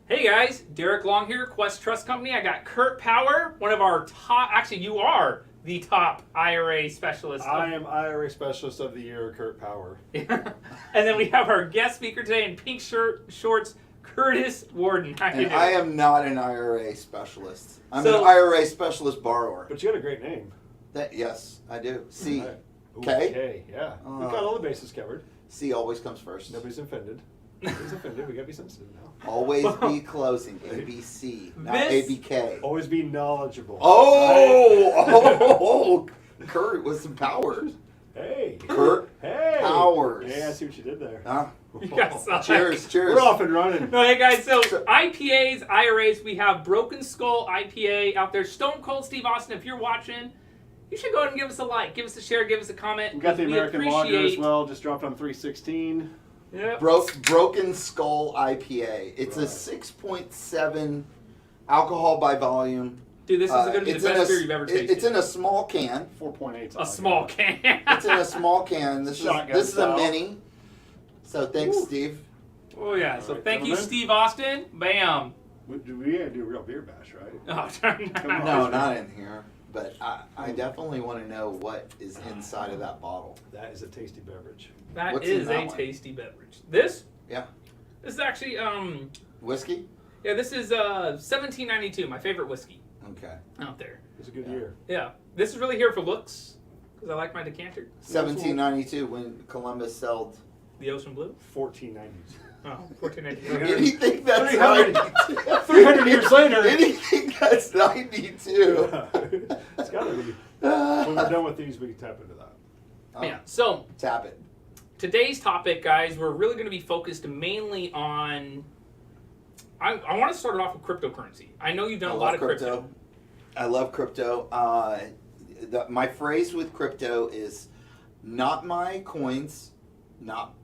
Hey guys, Derek Long here, Quest Trust Company. I got Kurt Power, one of our top, actually you are the top IRA specialist. I am IRA Specialist of the Year, Kurt Power. And then we have our guest speaker today in pink shorts, Curtis Warden. How you doing? I am not an IRA specialist. I'm an So- IRA specialist borrower. But you got a great name. Yes, I do. C. Right. Ooh, K? K, yeah. We've got all the bases covered. C always comes first. Nobody's offended. Nobody's offended. We got to be sensitive now. Always be closing. ABC, not This- ABK. Always be knowledgeable. Oh, Kurt with some powers. Hey. Kurt Hey. Powers. Yeah, I see what you did there. Huh? You guys suck. Cheers, cheers. We're off and running. No, hey guys, so IPAs, IRAs, we have Broken Skull IPA out there. Stone Cold Steve Austin, if you're watching, you should go ahead and give us a like, give us a share, give us a comment. We got the We American Lager as appreciate- well. Just dropped on 316. Yep. Broken Skull IPA. It's a Right. 6.7 alcohol by volume. Dude, this is going to be the best beer you've ever tasted. It's in a small can. 4.8. a small can. It's in a small can. This Shotgun is a style. mini. So thanks, Woo. Steve. Oh yeah, so All right, thank you, gentlemen. Steve Austin. Bam. We do a real beer bash, right? Oh, Come on. No, not in here. But I definitely want to know what is inside of that bottle. That is a tasty beverage. That What's in is that a one? tasty beverage. This? Yeah. This is actually Whiskey? yeah, this is 1792, my favorite whiskey Okay. out there. It's a good Yeah. year. Yeah. This is really here for looks because I like my decanter. 1792 when Columbus sailed. The Ocean Blue. 1490s. Oh, 1492. Anything that's 300 92. 300 years later. Anything that's 92. It's got to be. When we're done with these, we can tap into that. Yeah. So Tap it. today's topic, guys, we're really going to be focused mainly on. I want to start it off with cryptocurrency. I know you've done a lot of crypto. I love crypto. My phrase with crypto is not my coins, not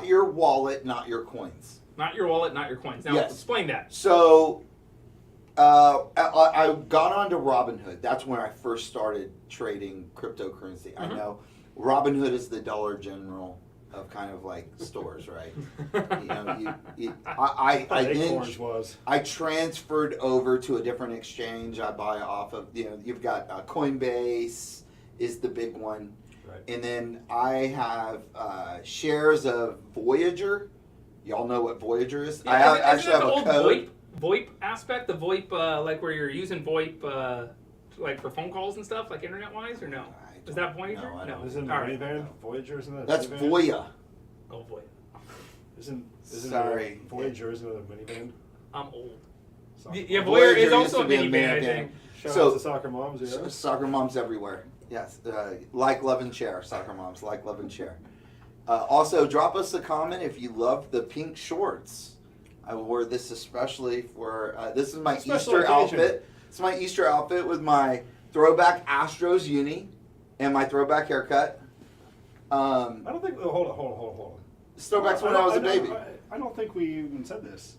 your wallet, not your coins. Not your wallet, not your coins. Now, Yes. explain that. So I got onto Robinhood. That's when I first started trading cryptocurrency. I know Robinhood is the Dollar General of kind of like stores, right? I Acorns was. I transferred over to a different exchange. I buy off of, you've got Coinbase is the big one. Right. And then I have shares of Voyager. Y'all know what Voyager is? Yeah, I have, isn't actually that have the a old code. VoIP aspect, the VoIP, like where you're using VoIP, like for phone calls and stuff, like internet-wise, or no? Is that Voyager? No, I don't. Isn't the All right. minivan? Voyager, isn't that? That's minivan? Voya. Oh, VoIP. Isn't Sorry. Voyager isn't it a minivan? I'm old. Soccer Yeah, moms. Voyager Voyager is used also a to be a minivan, I minivan. think. Shout So- out to soccer moms, yeah. Soccer moms everywhere. Yes. Like, love, and share. Soccer moms. Like, love, and share. Also, drop us a comment if you love the pink shorts. I wore this especially for, this is my Special Easter occasion. outfit. It's my Easter outfit with my throwback Astros uni and my throwback haircut. I don't think. Hold on. This throwback's when I was a baby. I don't think we even said this.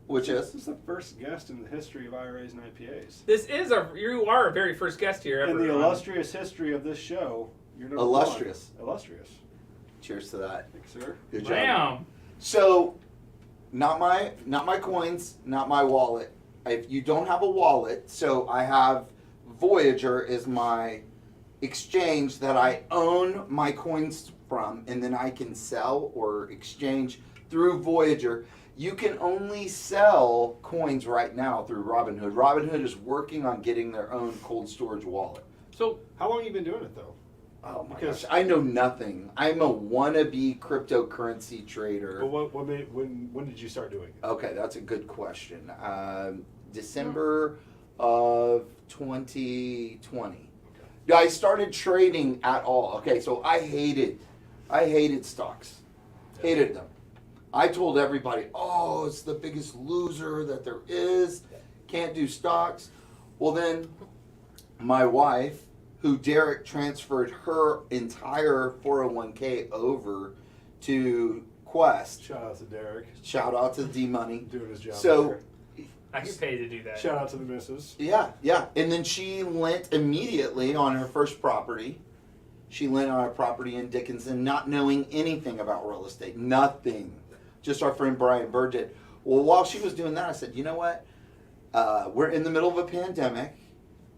Which This is? is the first guest in the history of IRAs and IPAs. This is you are our very first guest here ever. In the on- illustrious history of this show, you're number Illustrious. one. Illustrious. Cheers to that. Thanks, sir. Good job. Bam. So, not my coins, not my wallet. If you don't have a wallet, so I have Voyager is my exchange that I own my coins from, and then I can sell or exchange through Voyager. You can only sell coins right now through Robinhood. Robinhood is working on getting their own cold storage wallet. So, How long have you been doing it though? Oh my Because- gosh, I know nothing. I'm a wannabe cryptocurrency trader. But when did you start doing it? Okay, that's a good question. December of 2020. Yeah, I started trading at all. Okay, so I hated stocks. Hated them. I told everybody, oh, it's the biggest loser that there is. Can't do stocks. Well, then my wife, who Derek transferred her entire 401k over to Quest. Shout out to Derek. Shout out to D Money. Doing his job. So, there. I get paid to do that. Shout out to the missus. yeah. And then she lent immediately on her first property. She lent on a property in Dickinson, not knowing anything about real estate. Nothing. Just our friend Brian Bird did. Well, while she was doing that, I said, you know what? We're in the middle of a pandemic.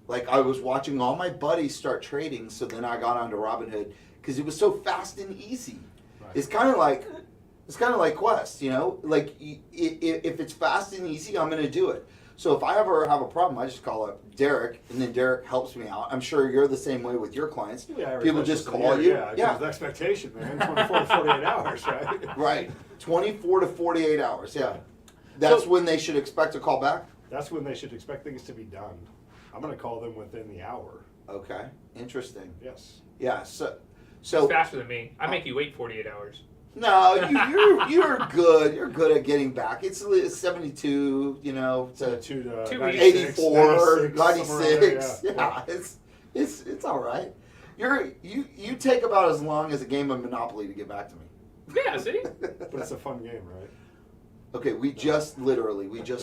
Like, I was watching all my buddies start trading, so then I got onto Robinhood because it was so fast and easy. Right. It's kind of like Quest, you know. Like, if it's fast and easy, I'm going to do it. So if I ever have a problem, I just call up Derek, and then Derek helps me out. I'm sure you're the same way with your clients. Yeah, People just call you. Yeah, the expectation, man. 24 to 48 hours, right? Right. 24 to 48 hours, yeah. That's when they should expect a call back? That's when they should expect things to be done. I'm going to call them within the hour. Okay, interesting. Yes. Yeah, so It's faster than me. I make you wait 48 hours. no, you're good. You're good at getting back. It's 72, you know, to 2 weeks. 84, 96. 96. Yeah, it's all right. You take about as long as a game of Monopoly to get back to me. Yeah, see? But it's a fun game, right? Okay, we just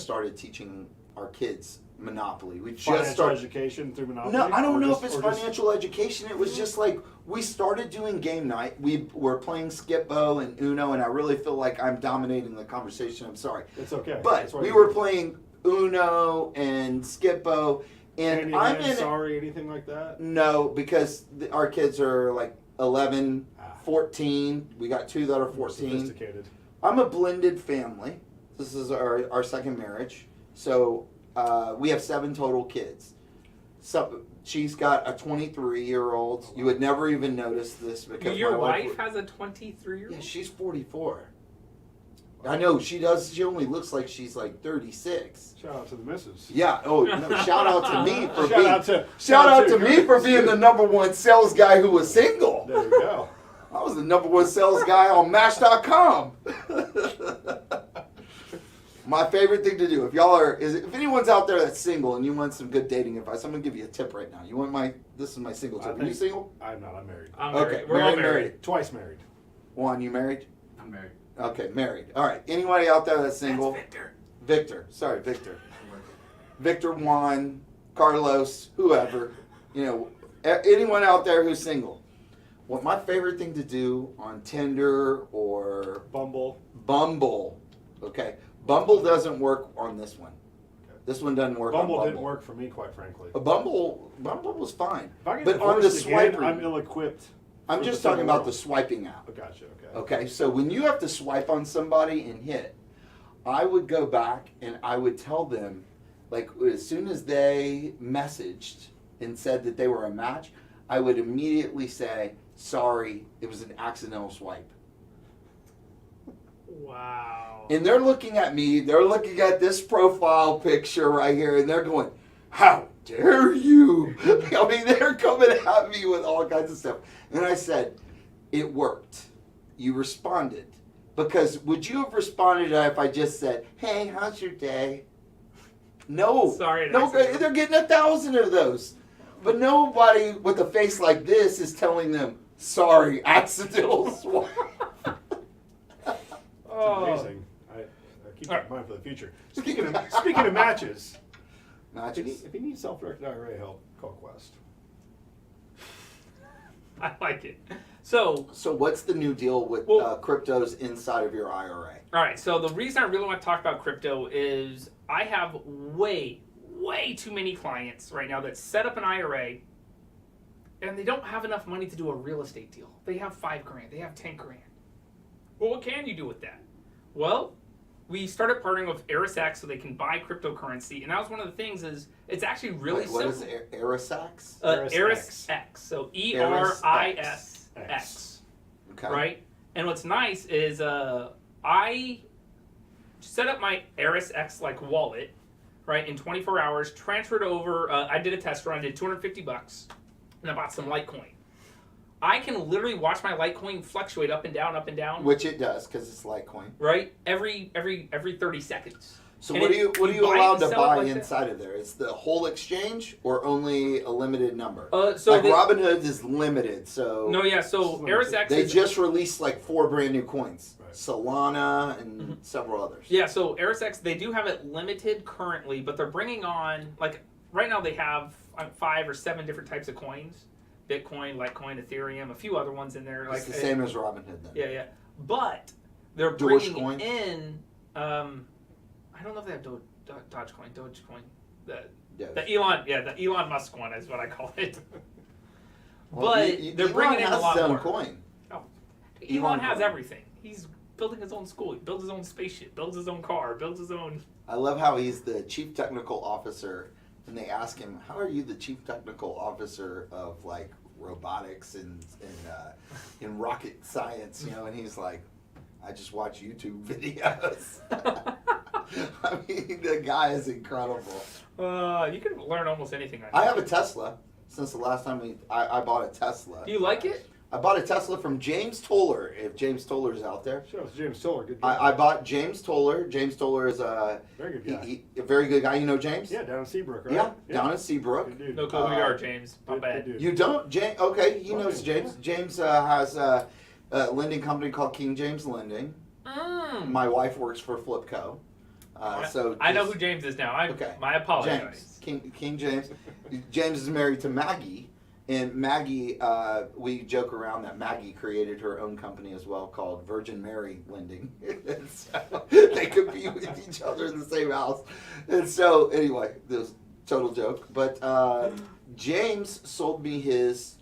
started teaching our kids Monopoly. We just Financial started education through Monopoly? No, I don't know if it's or just- financial education. It was just like we started doing game night. We were playing Skip-Bo and Uno, and I really feel like I'm dominating the conversation. I'm sorry. It's okay. But That's why we you- were playing Uno and Skip-Bo, and I'm in. Sorry, anything like that? No, because our kids are like 11, Ah. 14. We got two that are More 14. sophisticated. I'm a blended family. This is our second marriage. So we have 7 total kids. So she's got a 23-year-old. You would never even notice this because Your my wife has a 23-year-old? Yeah, she's 44. I know she does. She only looks like she's like 36. Shout out to the missus. Yeah. Oh, no, shout out to me for Shout out to me for being the #1 sales guy who was single. There you go. I was the #1 sales guy on Match.com. My favorite thing to do, if anyone's out there that's single and you want some good dating advice, I'm gonna give you a tip right now. You want this is my single tip. Are you single? I'm not. I'm married. I'm Okay, married. We're all married. married. Twice married. Juan, you married? I'm married. Okay, married. All right. Anybody out there that's single? That's Victor. Victor. Sorry, Victor. Victor, Juan, Carlos, whoever. You know, anyone out there who's single. What my favorite thing to do on Tinder or Bumble, okay? Bumble doesn't work on this one. Okay. This one doesn't work on Bumble Bumble. didn't work for me, quite frankly. Bumble was fine. If I get But on the divorced again, swiping, I'm ill-equipped. I'm for just the talking about the world. swiping app. Oh, gotcha. Okay. Okay, so when you have to swipe on somebody and hit, I would go back and I would tell them, like, as soon as they messaged and said that they were a match, I would immediately say, sorry, it was an accidental swipe. Wow. And they're looking at me, they're looking at this profile picture right here, and they're going, how dare you? I mean, they're coming at me with all kinds of stuff. And I said, it worked. You responded. Because would you have responded if I just said, hey, how's your day? No. Sorry, No, accident. they're getting 1,000 of those. But nobody with a face like this is telling them, sorry, accidental swipe. Oh. Amazing. I keep that in mind for the future. Speaking of matches, Matches. if you need self-directed IRA help, call Quest. I like it. So what's the new deal with cryptos inside of your IRA? all right, so the reason I really want to talk about crypto is I have way too many clients right now that set up an IRA and they don't have enough money to do a real estate deal. They have $5,000, they have $10,000. Well, what can you do with that? Well, we started partnering with ErisX so they can buy cryptocurrency, and that was one of the things is it's actually really Wait, what simple. is ErisX? ErisX, so ErisX. Okay. Right? And what's nice is I set up my ErisX like wallet, right, in 24 hours, transferred over, I did a test run, did $250, and I bought some Litecoin. I can literally watch my Litecoin fluctuate up and down, Which it does because it's Litecoin. right? Every 30 seconds. So And what it- are you you buy allowed and to sell it buy like that. inside of there? Is the whole exchange or only a limited number? So like they- Robinhood is limited, so No, yeah, so ErisX they is... just released like 4 brand new coins, Right. Solana and several others. Yeah, so ErisX, they do have it limited currently, but they're bringing on, like, right now they have 5 or 7 different types of coins. Bitcoin, Litecoin, Ethereum, a few other ones in there. It's the same as Robinhood then. Yeah. But they're Dogecoin? bringing in I don't know if they have Dogecoin. The Yeah. the Elon Musk one is what I call it. Well, But they're Elon bringing in has a lot his own more. coin. Oh, Elon Elon has coin. everything. He's building his own school. He builds his own spaceship. Builds his own car. Builds his own. I love how he's the chief technical officer, and they ask him, "How are you the chief technical officer of like robotics and in rocket science?" You know, and he's like, "I just watch YouTube videos." I mean, the guy is incredible. You can learn almost anything. I have a Tesla. Since the last time I bought a Tesla. Do you like it? I bought a Tesla from James Toller. If James Toller's out there. Sure, it's James Toller. Good guy. I bought James Toller. James Toller is a Very good guy. a very good guy. You know James? Yeah, down in Seabrook, right? Yeah, down in Seabrook. Good dude. No clue who you are, James. My Good bad. dude. You don't, James? Okay, he Well, knows yeah. James. James has a lending company called King James Lending. My wife works for Flipco. So I know just- who James is now. Okay. My apologies. James, King James. James is married to Maggie, and Maggie, we joke around that Maggie created her own company as well called Virgin Mary Lending. And so they compete with each other in the same house. And so, anyway, this was a total joke. But James sold me his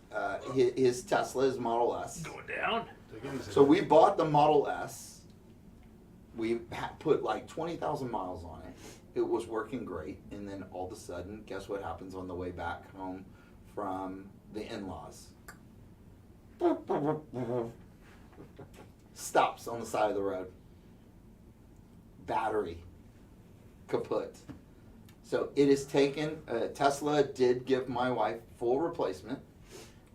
Tesla, his Model S. Going down. Take it easy. So we bought the Model S. We put like 20,000 miles on it. It was working great. And then all of a sudden, guess what happens on the way back home from the in-laws? Stops on the side of the road. Battery kaput. So it is taken, Tesla did give my wife full replacement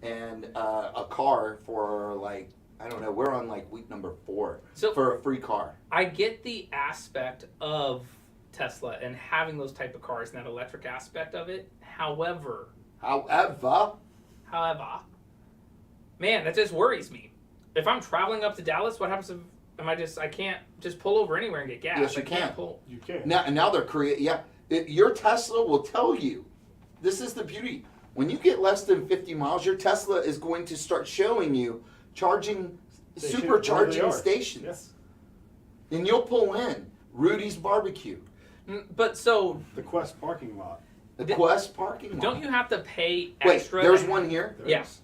and a car for like, I don't know, we're on like week number 4 So- for a free car. I get the aspect of Tesla and having those type of cars and that electric aspect of it. However, man, that just worries me. If I'm traveling up to Dallas, what happens if I can't just pull over anywhere and get gas? Yes, you I can't can. pull. You can. Now they're your Tesla will tell you, this is the beauty. When you get less than 50 miles, your Tesla is going to start showing you charging, Station, supercharging where they are. stations. Yes. And you'll pull in Rudy's Barbecue, But so, The Quest parking lot. the Did- Quest parking lot. don't you have to pay Wait, extra? there's one here. There Yeah. is.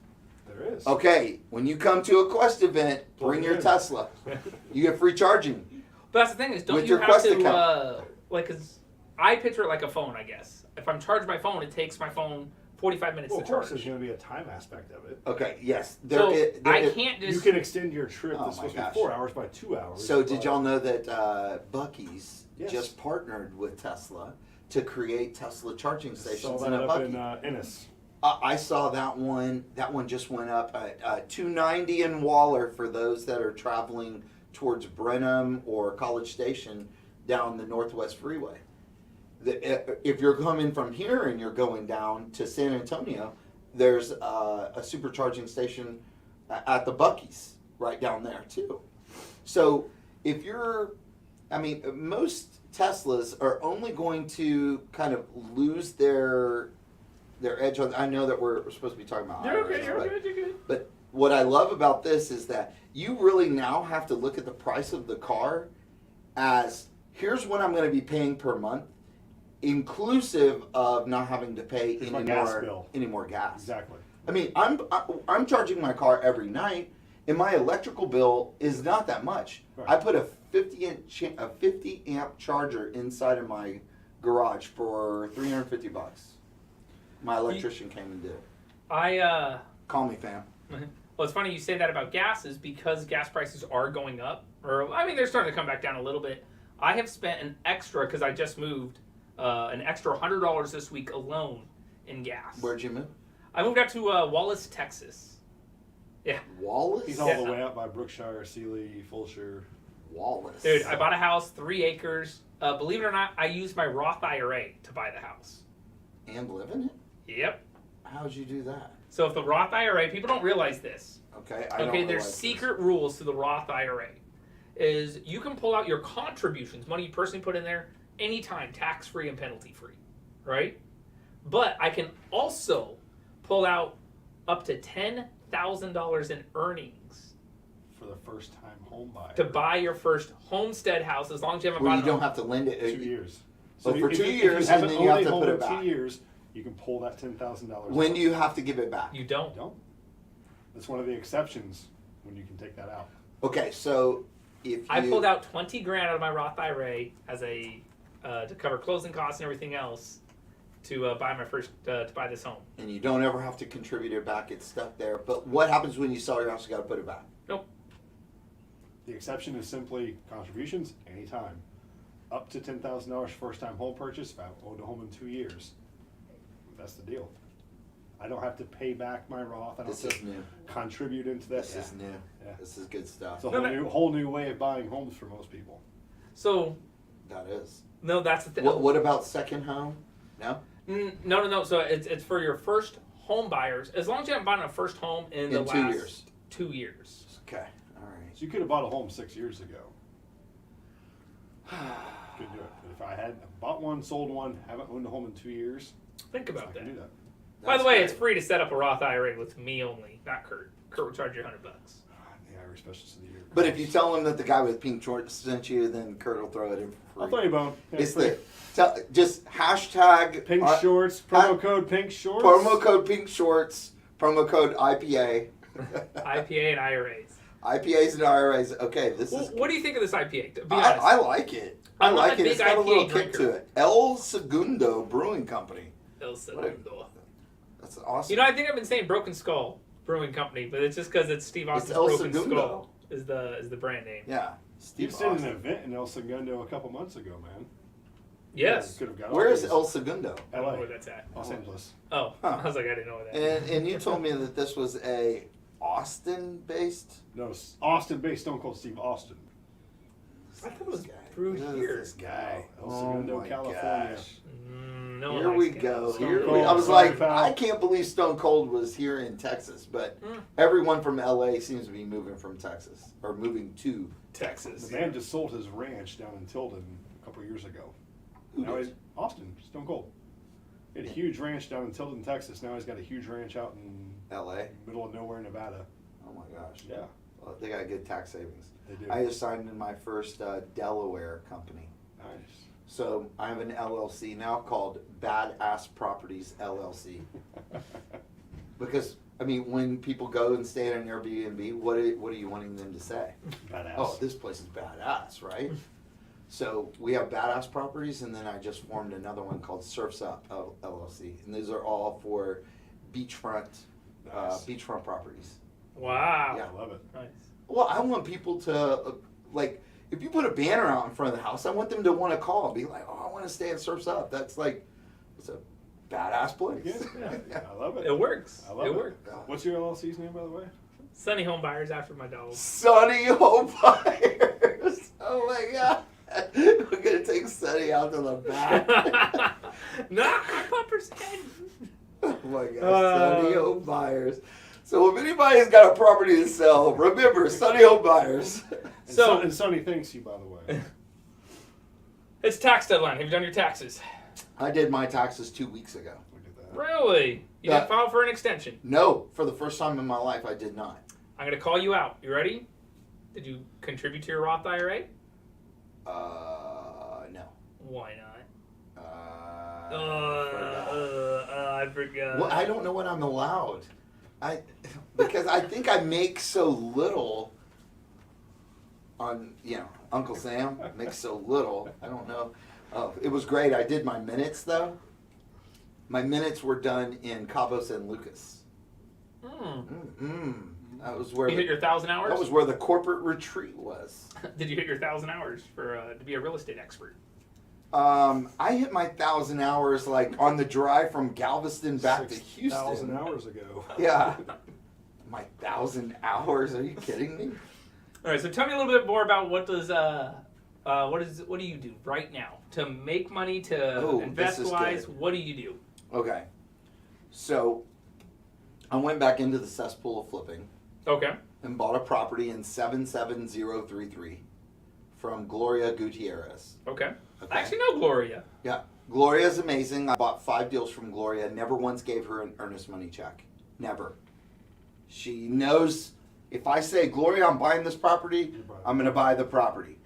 There is. Okay, when you come to a Quest event, bring your Tesla. You get free charging. But that's the thing is, don't With you your have Quest to account. like? Cause I picture it like a phone, I guess. If I'm charging my phone, it takes my phone 45 minutes Well, to of course, charge. there's going to be a time aspect of it. Okay, yes. So I is- can't just. You can extend your trip Oh that's my supposed to gosh. be 4 hours by 2 hours. So did but- y'all know that Buc-ee's Yes. just partnered with Tesla to create Tesla charging Saw stations that in a up Buc-ee? in Ennis. I saw that one. That one just went up at 290 in Waller for those that are traveling towards Brenham or College Station down the Northwest Freeway. If you're coming from here and you're going down to San Antonio, there's a supercharging station at the Buc-ee's right down there too. So if you're, most Teslas are only going to kind of lose their edge on. I know that we're supposed to be talking about You're IRAs, okay. You're but, good. You're good. but what I love about this is that you really now have to look at the price of the car as here's what I'm going to be paying per month, inclusive of not having to pay Here's my gas bill. any more gas. Exactly. I mean, I'm charging my car every night, and my electrical bill is not that much. Right. I put a 50 amp charger inside of my garage for $350. My electrician came and did it. Call me, fam. Well, it's funny you say that about gas is because gas prices are going up, or they're starting to come back down a little bit. I have spent an extra because I just moved an extra $100 this week alone in gas. Where'd you move? I moved out to Wallace, Texas. Yeah, Wallace. He's all Yeah. the way up by Brookshire, Sealy, Fulshire. Wallace. dude, I bought a house, 3 acres. Believe it or not, I used my Roth IRA to buy the house. And live in it? Yep. How'd you do that? So if the Roth IRA, people don't realize this. Okay, I don't Okay, there's realize this. secret rules to the Roth IRA. Is you can pull out your contributions, money you personally put in there, anytime, tax-free and penalty-free, right? But I can also pull out up to $10,000 in earnings for the first time home buyer. To buy your first homestead house, as long as you haven't Well, bought you a don't home. have to lend it. 2 years. So for if 2 you years, and haven't then you have owned a to home put it in back. 2 years, you can pull that $10,000. When do you have to give it back? You don't. Don't. That's one of the exceptions when you can take that out. Okay, so if you... I pulled out 20 grand out of my Roth IRA as a to cover closing costs and everything else to buy my first to buy this home. And you don't ever have to contribute it back. It's stuck there. But what happens when you sell your house? You got to put it back. Nope. The exception is simply contributions anytime. Up to $10,000 first-time home purchase if I owned a home in 2 years. That's the deal. I don't have to pay back my Roth. I don't This have is to new. contribute into that. This is new. Yeah. This is good stuff. It's a whole new way of buying homes for most people. So That is. no, that's the thing. What about second home? No? No. So it's for your first home buyers. As long as you haven't bought a first home in the In 2 last years. 2 years. Okay. All right. So you could have bought a home 6 years ago. Could do it. But if I had bought one, sold one, haven't owned a home in 2 years, Think I about can that. do that. By the That's way, great. it's free to set up a Roth IRA with me only, not Kurt. Kurt will charge you $100. The Irish Specialist of the Year. But if you tell him that the guy with pink shorts sent you, then Kurt will throw it in for I'll free. throw you a bone. Yeah, It's free. just hashtag Pink uh, shorts, promo code pink shorts. promo code pink shorts, promo code IPA. IPA and IRAs. IPAs and IRAs. Okay, this Well, is. what do you think of this IPA? To be honest. I like it. I I'm not like a it. It's big got a little IPA kick to drinker. it. El Segundo Brewing Company. El Segundo. That's awesome. You know, I think I've been saying Broken Skull Brewing Company, but it's just because it's Steve Austin's El Broken Segundo. Skull is the brand name. Yeah. You Steve did an Austin. event in El Segundo a couple months ago, man. Yes. Could have got Where all is these. El Segundo? I don't know LA, where that's at. Los Angeles. Oh, Huh. I was like, I didn't know that. And you told me that this was a Austin-based. No, Austin-based Stone Cold Steve Austin. I thought it was Guy. brewed Look at here. this Guy, El Oh Segundo, my California. gosh. No Here one we likes go. Stone Here Cold. we, I was Sorry, like, pal. I can't believe Stone Cold was here in Texas, but Mm. everyone from LA seems to be moving from Texas or moving to Texas. The man just sold his ranch down in Tilden a couple years ago. Who Now did? he's Austin, Stone Cold. He had a huge ranch down in Tilden, Texas. Now he's got a huge ranch out in LA. middle of nowhere, Nevada. Oh my gosh. Yeah, Well, they got good tax savings. they do. I just signed in my first Delaware company. Nice. So I have an LLC now called Badass Properties LLC. Because, I mean, when people go and stay at an Airbnb, what are you wanting them to say? Badass. Oh, this place is badass, right? So we have Badass Properties, and then I just formed another one called Surfs Up LLC. And these are all for beachfront Nice. beachfront properties. Wow. Yeah. I love it. Nice. Well, I want people to, like, if you put a banner out in front of the house, I want them to want to call and be like, oh, I want to stay at Surfs Up. That's like, it's a badass place. Yeah, I love it. It works. I love it it. works. What's your LLC's name, by the way? Sunny Home Buyers after my dog. Sunny Home Buyers. Oh my God. We're going to take Sunny out to the back. Knock my bumper's head. Oh my gosh, Sunny Home Buyers. So if anybody's got a property to sell, remember Sunny Home Buyers. So- and Sonny thanks you, by the way. It's tax deadline. Have you done your taxes? I did my taxes 2 weeks ago. Look at that. Really? You Yeah. didn't file for an extension. No, for the first time in my life, I did not. I'm going to call you out. You ready? Did you contribute to your Roth IRA? No. Why not? I I forgot. Well, I don't know what I'm allowed. Because I think I make so little on, Uncle Sam makes so little. I don't know. Oh, it was great. I did my minutes, though. My minutes were done in Cabo San Lucas. That was where You hit your 1,000 hours? that was where the corporate retreat was. Did you hit your 1,000 hours for to be a real estate expert? I hit my 1,000 hours like on the drive from Galveston back to 6,000 Houston. hours ago. Yeah. My 1,000 hours? Are you kidding me? All right, so tell me a little bit more about what do you do right now to make money, to invest this is wise? good. What do you do? Okay. So I went back into the cesspool of flipping Okay. and bought a property in 77033 from Gloria Gutierrez. Okay. Okay. I actually know Gloria. Yeah. Gloria's amazing. I bought 5 deals from Gloria. Never once gave her an earnest money check. Never. She knows If I say, Gloria, I'm buying this property, I'm going to buy the property.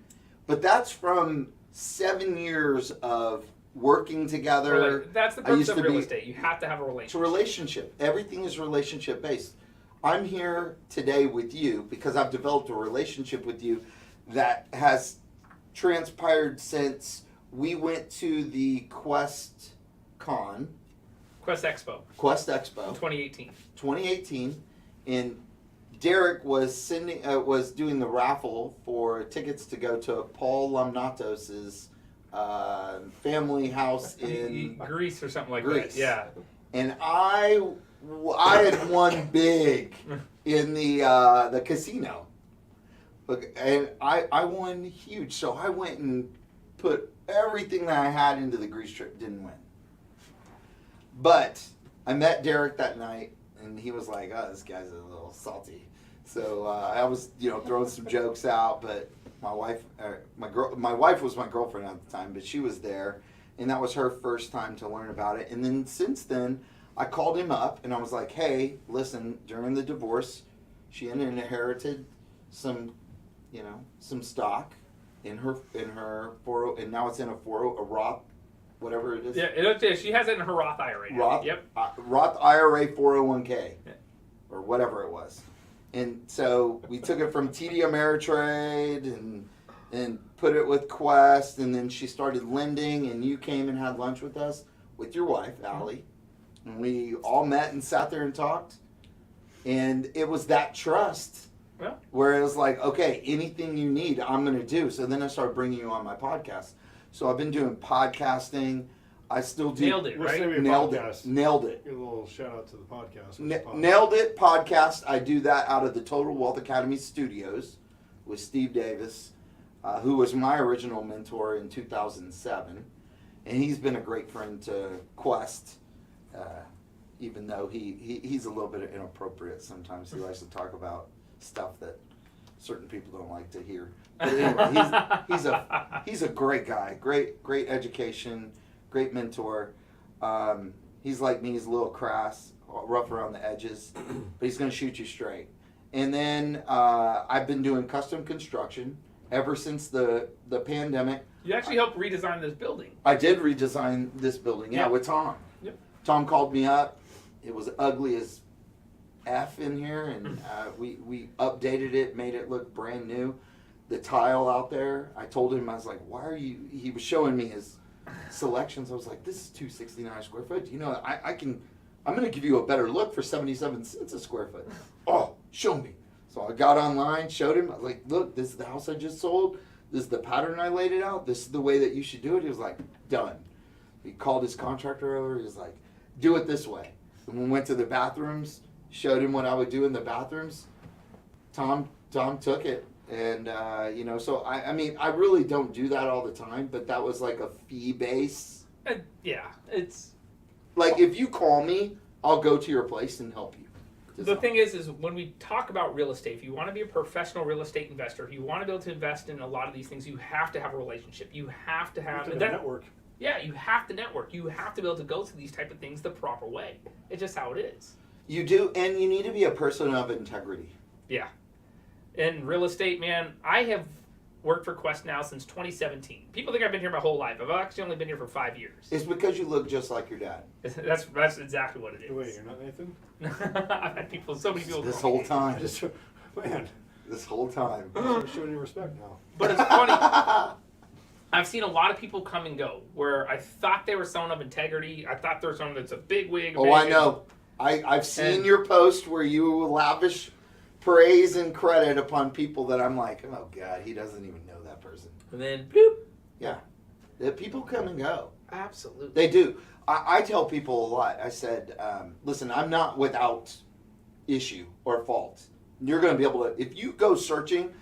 But that's from 7 years of working together. That's the purpose of real estate. You have to have a relationship. It's a relationship. Everything is relationship based. I'm here today with you because I've developed a relationship with you that has transpired since we went to the Quest Expo Expo 2018, and Derek was doing the raffle for tickets to go to Paul Lumnatos's family house in Greece or something like Greece. that. Yeah. And I had won big in the casino. Look, and I won huge. So I went and put everything that I had into the Greece trip. Didn't win. But I met Derek that night, and he was like, "Oh, this guy's a little salty." So I was, throwing some jokes out. But my wife was my girlfriend at the time, but she was there, and that was her first time to learn about it. And then since then, I called him up, and I was like, "Hey, listen, during the divorce, she inherited some stock in her 40, and now it's in a Roth, whatever it is." Yeah, she has it in her Roth IRA. Roth, Yep. Roth IRA 401k, or whatever it was. And so we took it from TD Ameritrade and put it with Quest, and then she started lending, and you came and had lunch with us, with your wife, Allie. And we all met and sat there and talked. And it was that trust where it was like, okay, anything you need, I'm going to do. So then I started bringing you on my podcast. So I've been doing podcasting. I still do. Nailed it, right? Nailed it. Nailed it. Give a little shout out to the podcast. Nailed it podcast. I do that out of the Total Wealth Academy studios with Steve Davis, who was my original mentor in 2007. And he's been a great friend to Quest, even though he's a little bit inappropriate sometimes. He likes to talk about stuff that certain people don't like to hear. But anyway, he's a great guy. Great education. Great mentor. He's like me. He's a little crass, rough around the edges, but he's going to shoot you straight. And then I've been doing custom construction ever since the pandemic. You actually helped redesign this building. I did redesign this building, with Tom. Yep. Tom called me up. It was ugly as F in here, and we updated it, made it look brand new. The tile out there, I told him, I was like, why are you, he was showing me his selections. I was like, this is $269 a square foot. I'm going to give you a better look for 77 cents a square foot. Oh, show me. So I got online, showed him. I was like, look, this is the house I just sold. This is the pattern I laid it out. This is the way that you should do it. He was like, done. He called his contractor over. He was like, do it this way. And we went to the bathrooms, showed him what I would do in the bathrooms. Tom took it. And, so I really don't do that all the time, but that was like a fee base. It's... Like, if you call me, I'll go to your place and help you. The thing is when we talk about real estate, if you want to be a professional real estate investor, if you want to be able to invest in a lot of these things, you have to have a relationship. You have to have a network. Yeah, you have to network. You have to be able to go through these type of things the proper way. It's just how it is. You do, and you need to be a person of integrity. Yeah. In real estate, man, I have worked for Quest now since 2017. People think I've been here my whole life. I've actually only been here for 5 years. It's because you look just like your dad. That's exactly what it is. Wait, you're not Nathan? I've had so many people. This whole time. Man. This whole time. I'm showing you respect now. But it's funny. I've seen a lot of people come and go where I thought they were someone of integrity. I thought they were someone that's a big wig. I know. I've seen your post where you lavish praise and credit upon people that I'm like, oh God, he doesn't even know that person. And then, bloop. Yeah. The people come and go. Absolutely. They do. I tell people a lot. I said, listen, I'm not without issue or fault. You're going to be able to, if you go searching,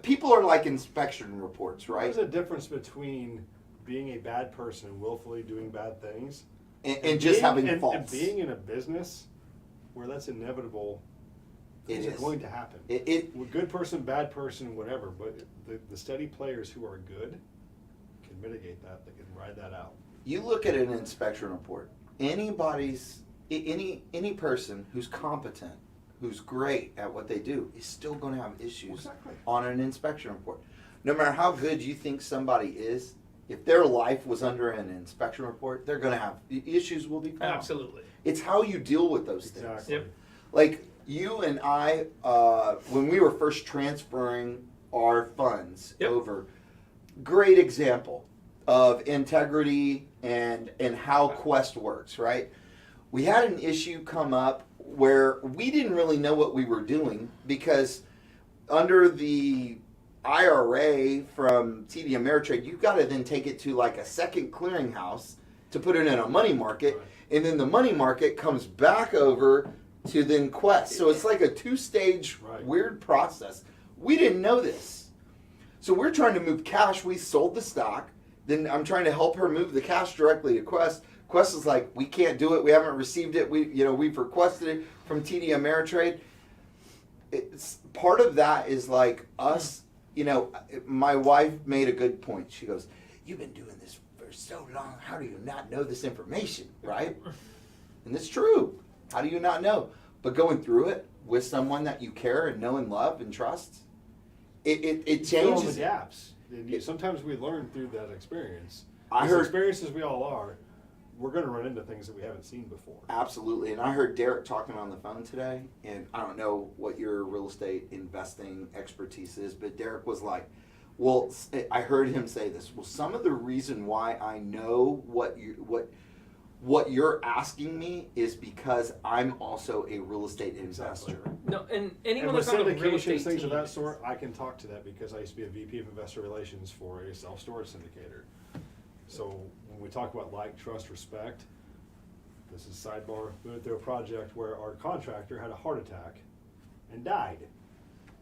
people are like inspection reports, right? There's a difference between being a bad person and willfully doing bad things and just having faults. And being in a business where that's inevitable. Things are going to happen. Good person, bad person, whatever. But the steady players who are good can mitigate that. They can ride that out. You look at an inspection report. Any person who's competent who's great at what they do is still going to have issues Exactly. on an inspection report. No matter how good you think somebody is, if their life was under an inspection report, they're going to have issues will be found. Absolutely. It's how you deal with those things. Exactly. Yep. Like you and I, when we were first transferring our funds Yep. over, great example of integrity and how Quest works, right? We had an issue come up where we didn't really know what we were doing because under the IRA from TD Ameritrade, you've got to then take it to like a second clearinghouse to put it in a money market, Right. and then the money market comes back over to then Quest. So it's like a two-stage Right. weird process. We didn't know this. So we're trying to move cash. We sold the stock. Then I'm trying to help her move the cash directly to Quest. Quest is like, we can't do it. We haven't received it. We've requested it from TD Ameritrade. It's part of that is like us. My wife made a good point. She goes, "You've been doing this for so long. How do you not know this information, right?" And it's true. How do you not know? But going through it with someone that you care and know and love and trust, it Fill in the changes. gaps. And sometimes we learn through that experience. I As heard experienced as we all are, we're going to run into things that we haven't seen before. absolutely, and I heard Derek talking on the phone today, and I don't know what your real estate investing expertise is, but Derek was like, "Well, I heard him say this. Well, some of the reason why I know what you're asking me is because I'm also a real estate investor." Exactly. No, and anyone And with that's on the real estate syndications, things of team, that sort, I can talk to that because I used to be a VP of Investor Relations for a self-storage syndicator. So when we talk about like, trust, respect, this is sidebar. We went through a project where our contractor had a heart attack and died.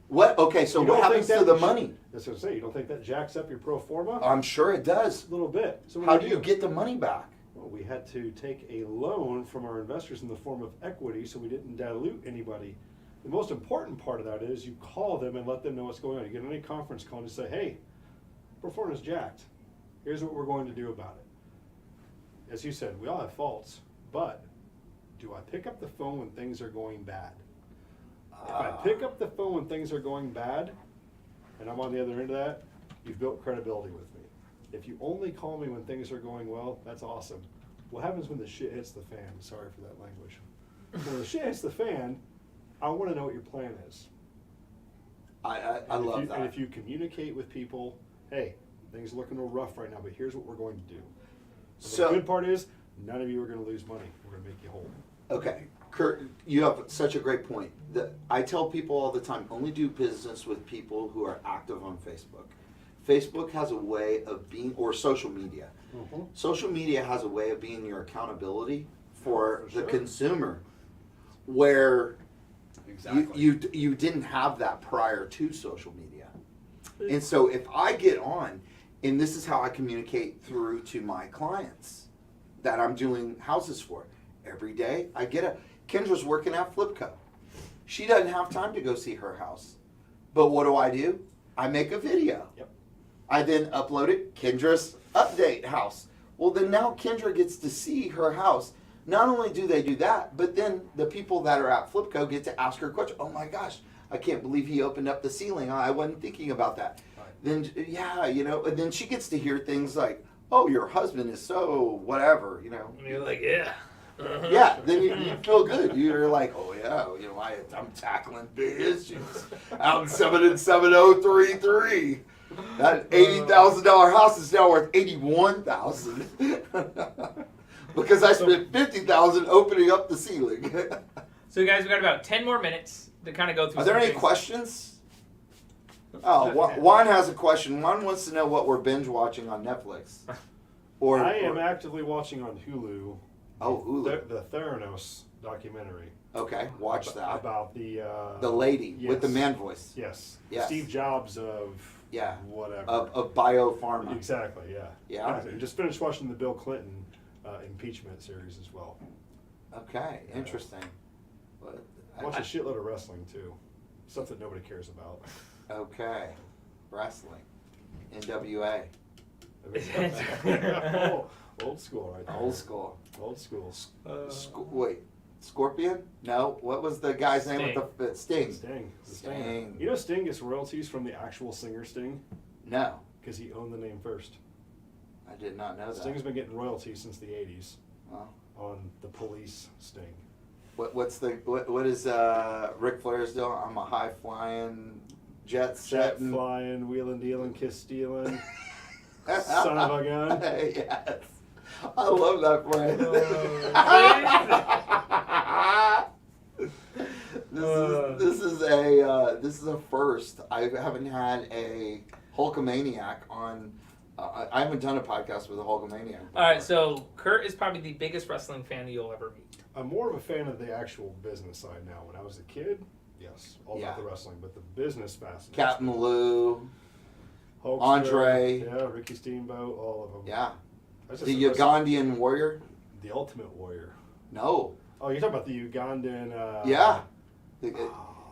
What? Okay, so You what don't happens think to that the money? That's what I say. You don't think that jacks up your pro forma? I'm sure it does. A little bit. So what How do do you get the money back? Well, we had to take a loan from our investors in the form of equity, so we didn't dilute anybody. The most important part of that is you call them and let them know what's going on. You get on any conference call and just say, "Hey, performance jacked. Here's what we're going to do about it." As you said, we all have faults, but do I pick up the phone when things are going bad? If I pick up the phone when things are going bad, and I'm on the other end of that, you've built credibility with me. If you only call me when things are going well, that's awesome. What happens when the shit hits the fan? Sorry for that language. When the shit hits the fan, I want to know what your plan is. I And love And that. if you communicate with people, hey, things are looking a little rough right now, but here's what we're going to do. So- the good part is, none of you are going to lose money. We're going to make you whole. Okay, Kurt, you have such a great point. I tell people all the time, only do business with people who are active on Facebook. Facebook has a way of being, or social media. Social media has a way of being your accountability for the sure. consumer, where Exactly. you didn't have that prior to social media. And so if I get on, and this is how I communicate through to my clients that I'm doing houses for. Every day I get Kendra's working at Flipco. She doesn't have time to go see her house. But what do? I make a video. Yep. I then upload it, Kendra's update house. Well, then now Kendra gets to see her house. Not only do they do that, but then the people that are at Flipco get to ask her a question. Oh my gosh, I can't believe he opened up the ceiling. I wasn't thinking about that. Right. Then, and then she gets to hear things like, oh, your husband is so whatever, and you're like, yeah. Uh-huh. Yeah, then you feel good. You're like, oh yeah, I'm tackling big issues. Out in 77033. That $80,000 house is now worth $81,000 because I spent $50,000 opening up the ceiling. So, guys, we got about 10 more minutes to kind of go through. Are there some any things. questions? Oh, Juan has a question. Juan wants to know what we're binge watching on Netflix. I am actively watching on Hulu. Oh, Hulu. The Theranos documentary. Okay, watch that. About the lady with the yes. man voice. Yes. Yes. Steve Jobs of Yeah. whatever. Of biopharma. Exactly. Yeah. Yeah. And just finished watching the Bill Clinton impeachment series as well. Okay, interesting. But Watch a shitload of wrestling too. Stuff that nobody cares about. Okay, wrestling, NWA, Oh, old school right there. old school. Old school. Wait, Scorpion? No. What was the guy's name with the Sting? Sting. The Sting. Stinger. You know Sting gets royalties from the actual singer Sting? No. Because he owned the name first. I did not know that. Sting's been getting royalties since the 80s Wow. on the Police Sting. What is Ric Flair's deal? I'm a high flying jet setting. Flying, wheeling, dealing, kiss stealing. Son of a gun. Yes. I love that phrase. This is a first. I haven't had a Hulkamaniac on. I haven't done a podcast with a Hulkamaniac. All right, so Kurt is probably the biggest wrestling fan you'll ever meet. I'm more of a fan of the actual business side now. When I was a kid, yes, all about the wrestling, but the business fascinates Captain me. Lou, Hulkster, Andre. yeah, Ricky Steamboat, all of them. Yeah. That's The just Ugandan warrior? the Ultimate Warrior. No. Oh, you're talking about the Ugandan. Yeah.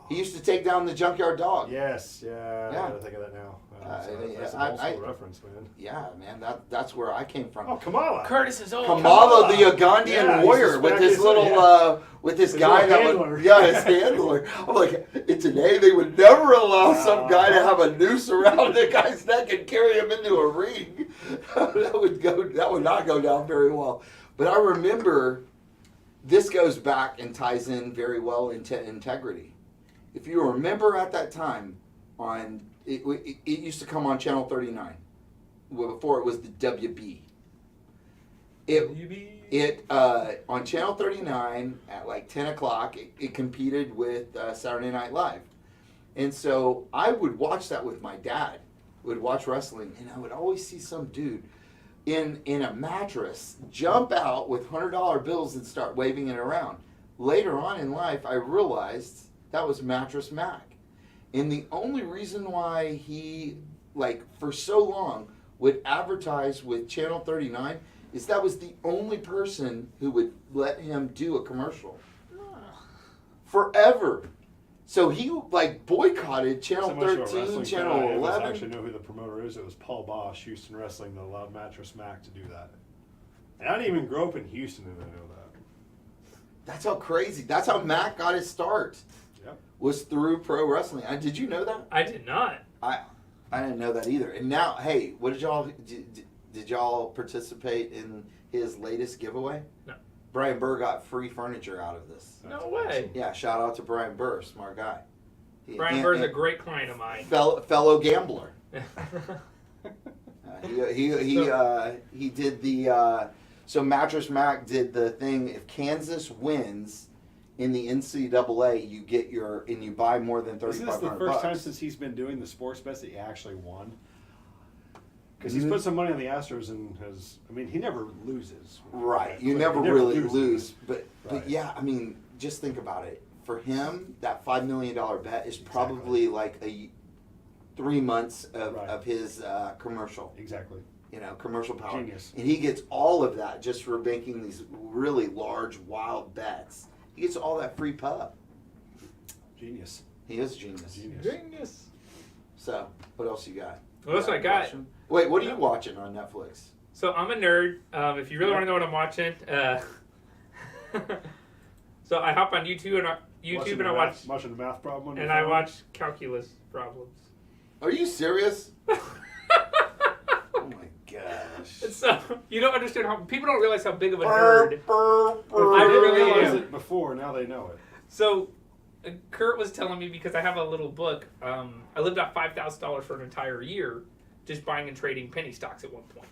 He used to take down the junkyard dog. Yes, yeah. I Yeah. gotta think of that now. That's yeah, an old school reference, man. Yeah, man, that's where I came from. Oh, Kamala. Curtis is old. Kamala, the Ugandan Yeah, warrior, he's with back his his- little, yeah. with his His guy little that handler. would, yeah, his handler. I'm like, today they would never allow some guy to have a noose around the guy's neck and carry him into a ring. That would not go down very well. But I remember, this goes back and ties in very well into integrity. If you remember at that time, it used to come on Channel 39. Before it was the WB. It on Channel 39 at like 10 o'clock, it competed with Saturday Night Live. And so I would watch that with my dad. Would watch wrestling, and I would always see some dude in a mattress jump out with $100 bills and start waving it around. Later on in life, I realized that was Mattress Mac. And the only reason why he, for so long, would advertise with Channel 39 is that was the only person who would let him do a commercial. Forever. So he boycotted Channel So much of a 13, wrestling Channel fan I am is 11. I actually know who the promoter is. It was Paul Bosch, Houston Wrestling, that allowed Mattress Mac to do that. And I didn't even grow up in Houston and I know that. That's how crazy. That's how Mac got his start. Yep. Was through pro wrestling. Did you know that? I did not. I didn't know that either. And now, hey, what did y'all participate in his latest giveaway? No. Brian Burr got free furniture out of this. That's No way. awesome. Yeah, shout out to Brian Burr, smart guy. Brian Burr's a great client of mine. fellow gambler. He did the so Mattress Mac did the thing. If Kansas wins in the NCAA, you get and you buy more than Isn't this the $3,500. first time since he's been doing the sports bets that he actually won? Because he's put some money on the Astros and he never loses. Right, you He never really loses. lose, but Right. yeah, just think about it. For him, that $5 million bet is probably like 3 months of his commercial. Exactly. Commercial power. Genius. And he gets all of that just for making these really large, wild bets. He gets all that free pub. Genius. He is a genius. Genius. So, what else you got? Well, that's what I got. Watching? Wait, what are you watching on Netflix? So I'm a nerd. If you really want to know what I'm watching, so I hop on YouTube and I watch Watching the math problem on your and I phone? watch calculus problems. Are you serious? Oh my gosh. So you don't understand how people don't realize how big of a nerd. If I they didn't really realize am. it before, now they know it. So Kurt was telling me, because I have a little book. I lived off $5,000 for an entire year, just buying and trading penny stocks at one point,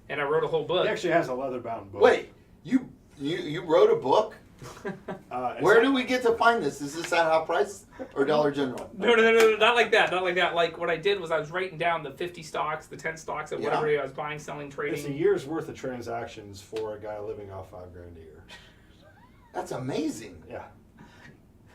and I wrote a whole book. He actually has a leather-bound book. Wait, you wrote a book? Where do we get to find this? Is this at Half Price or Dollar General? No, not like that. Not like that. Like what I did was I was writing down the 50 stocks, the 10 stocks, and whatever I was buying, selling, It's a trading. year's worth of transactions for a guy living off $5,000 a year. That's amazing. Yeah.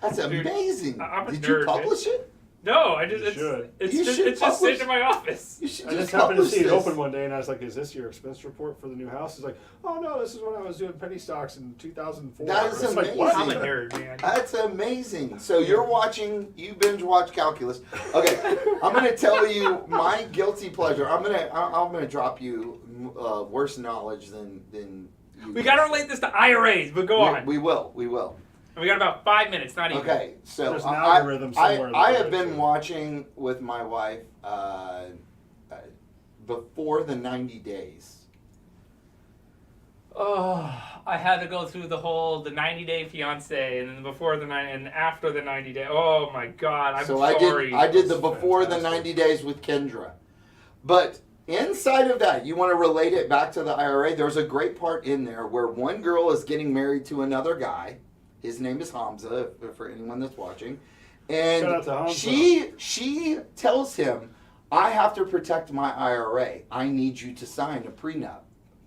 That's Dude, amazing. I'm a Did nerd, you publish it? No, I just You should. it's You just should it's just publish- sitting in my office. You should I just just happened to publish see it this. open one day, and I was like, "Is this your expense report for the new house?" He's like, "Oh no, this is when I was doing penny stocks in 2004." That is It's like, amazing. what? I'm a nerd, man. That's amazing. So you binge watch calculus. Okay, I'm gonna tell you my guilty pleasure. I'm gonna drop you worse knowledge than you. We gotta relate this to IRAs, but go on. We will. And we got about 5 minutes, not even. Okay, so There's an algorithm somewhere I that have been works. watching with my wife before the 90 days. Oh, I had to go through the 90-day fiance, and then before the and after the 90 day. Oh my God, I'm So sorry. I did the That's before the fantastic. 90 days with Kendra. But inside of that, you want to relate it back to the IRA. There's a great part in there where one girl is getting married to another guy. His name is Hamza, for anyone that's watching. And Shout out to Hamza. she tells him, I have to protect my IRA. I need you to sign a prenup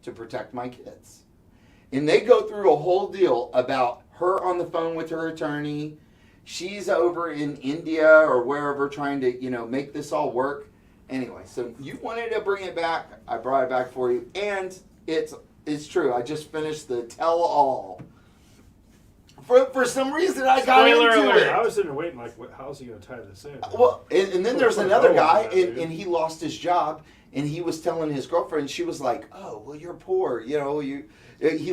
to protect my kids. And they go through a whole deal about her on the phone with her attorney. She's over in India or wherever trying to, make this all work. Anyway, so you wanted to bring it back. I brought it back for you. And it's true. I just finished the tell-all. For some reason, I got Spoiler into alert. it. I was sitting there waiting, like, how's he going to tie this in? Well, and then there's Put a another bow on guy, that, dude. and he lost his job, and he was telling his girlfriend, she was like, "Oh, well, you're poor, He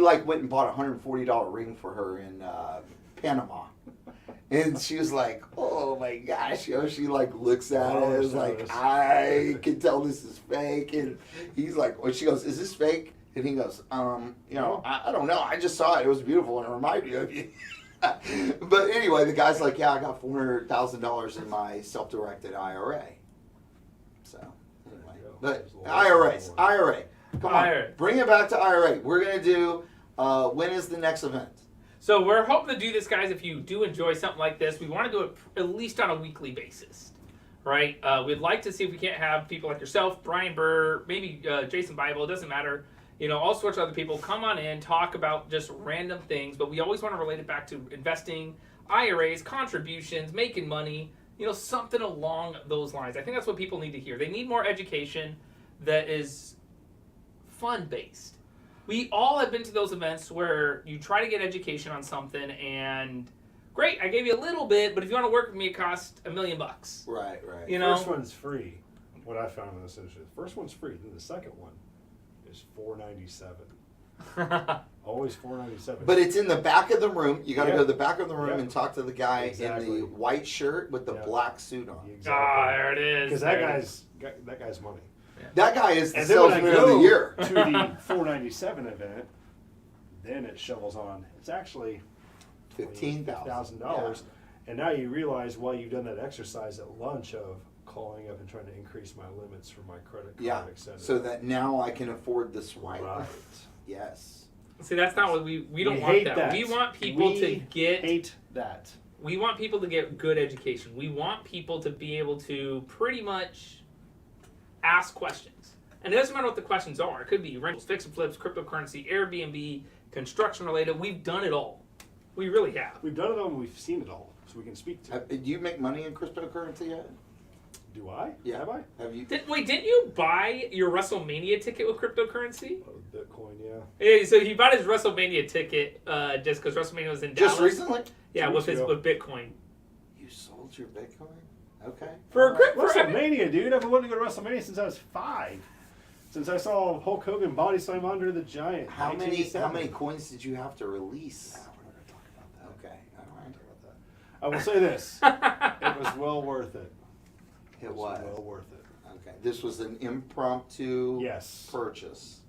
like went and bought a $140 ring for her in Panama, and she was like, "Oh my gosh," she like looks at it, and is like, "I can tell this is fake," and he's like, well, she goes, "Is this fake?" And he goes, I don't know. I just saw it. It was beautiful and it reminded me of you. But anyway, the guy's like, yeah, I got $400,000 in my self-directed IRA. So, anyway. But IRA. Come on. IRA. Bring it back to IRA. We're going to do, when is the next event? So we're hoping to do this, guys. If you do enjoy something like this, we want to do it at least on a weekly basis, right? We'd like to see if we can't have people like yourself, Brian Burr, maybe Jason Bible. It doesn't matter. All sorts of other people come on in, talk about just random things, but we always want to relate it back to investing, IRAs, contributions, making money, something along those lines. I think that's what people need to hear. They need more education that is fun-based. We all have been to those events where you try to get education on something and great, I gave you a little bit, but if you want to work with me, it costs $1 million. Right. First one's free. What I found in this industry, the first one's free. Then the second one is $497. Always $497. But it's in the back of the room. You got to Yeah. go to the back of the room Yeah. and talk to the guy Exactly. in the white shirt with the Yeah. black suit on. Ah, there it is. Because that guy's money. That guy is the And then when I salesman of the go year. to the 497 event, then it shovels on. It's actually $15,000. And now you realize why you've done that exercise at lunch of calling up and trying to increase my limits for my credit card, Yeah, etc. so that now I can afford the swipe. Right. Yes. See, that's not what we don't We want hate that. that. We want people to get hate that. we want people to get good education. We want people to be able to pretty much ask questions. And it doesn't matter what the questions are. It could be rentals, fix and flips, cryptocurrency, Airbnb, construction related. We've done it all. We really have. We've done it all and we've seen it all, so we can speak to it. Do you make money in cryptocurrency yet? Do I? Yeah. Have I? Have you? Didn't you buy your WrestleMania ticket with cryptocurrency? Oh, Bitcoin, yeah. Yeah, so he bought his WrestleMania ticket just because WrestleMania was in Dallas. Just recently? Yeah, 2 with weeks ago. with Bitcoin. You sold your Bitcoin? Okay. For a All grip- right. WrestleMania, dude. I've been wanting to go to WrestleMania since I was 5. Since I saw Hulk Hogan body slam Andre the Giant. How many 1987. coins did you have to release? Ah, we're not gonna talk about that. Okay. All right. Talk about that. I will say this: it was well worth it. It was. well worth it. Okay. This was an impromptu Yes. purchase.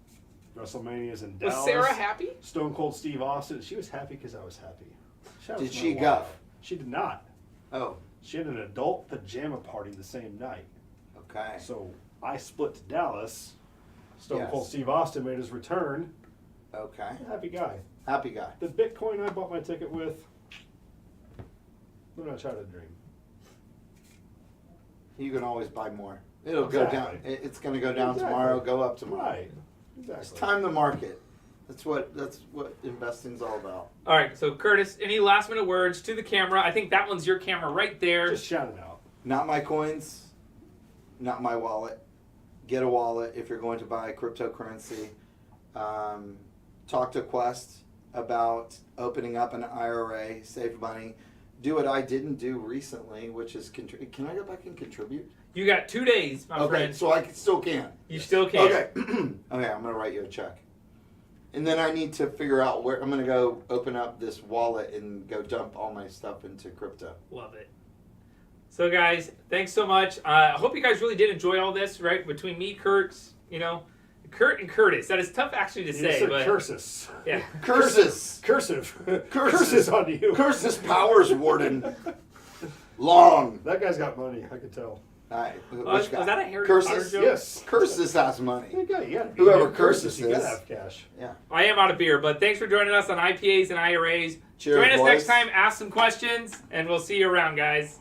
WrestleMania's in Was Dallas. Sarah happy? Stone Cold Steve Austin. She was happy because I was happy. Shout out Did to she my go? wife. She did not. Oh, She had an adult pajama party the same night. okay. So I split to Dallas. Stone Yes. Cold Steve Austin made his return. Okay. Happy guy. Happy guy. The Bitcoin I bought my ticket with, then I tried to dream. You can always buy more. It'll go down. Exactly. It's going to go down Exactly. tomorrow, go up tomorrow. Right. It's Exactly. time the market. That's what investing's all about. All right, so Curtis, any last minute words to the camera? I think that one's your camera right there. Just shout it out. Not my coins, not my wallet. Get a wallet if you're going to buy cryptocurrency. Talk to Quest about opening up an IRA, save money. Do what I didn't do recently, which is contribute. Can I go back and contribute? You got 2 days, my Okay, friend. so I still can. You still can. Okay. Okay, I'm going to write you a check. And then I need to figure out where I'm going to go open up this wallet and go dump all my stuff into crypto. Love it. So, guys, thanks so much. I hope you guys really did enjoy all this, right? Between me, Kurt, Kurt and Curtis. That is tough actually to say, but curses. yeah. Curses. Cursive. Curses on you. Curses Powers Warden. Long. That guy's got money, I can tell. Was that a Harry Potter Curses? joke? Yes. Curses has money. Whoever curses you gotta this. have cash. Yeah. I am out of beer, but thanks for joining us on IPAs and IRAs. Cheers, Join us boys. next time, ask some questions, and we'll see you around, guys.